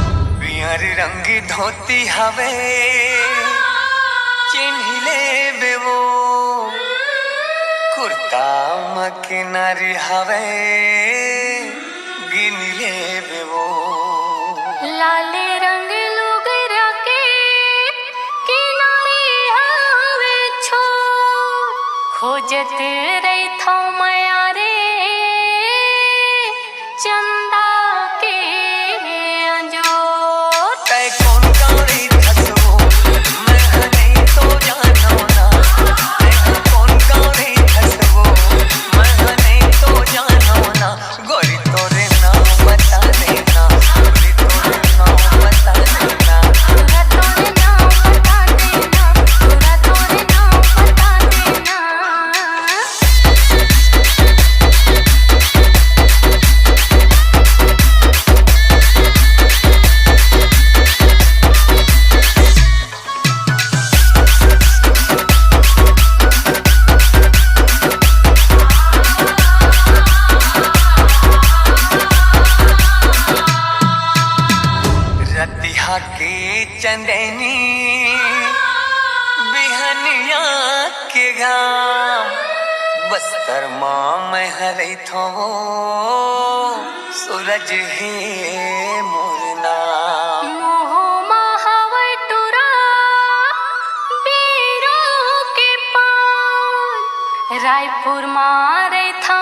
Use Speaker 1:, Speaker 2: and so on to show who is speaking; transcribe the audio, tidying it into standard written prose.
Speaker 1: रंगी धोती हवे चिन्हिले बेवो कुर्ता मकिनारी हवे गिनले बेवो
Speaker 2: लाले रंग लोग राके किनारे हवे छो खोजत रही थो माया रे चंदा के अंजो
Speaker 1: के चंदनी बिहनिया के घाम बस्तर माँ मैं हरे थो सूरज है मोर नाम
Speaker 2: मोह महावै टुरा बीरो के पान रायपुर मारे था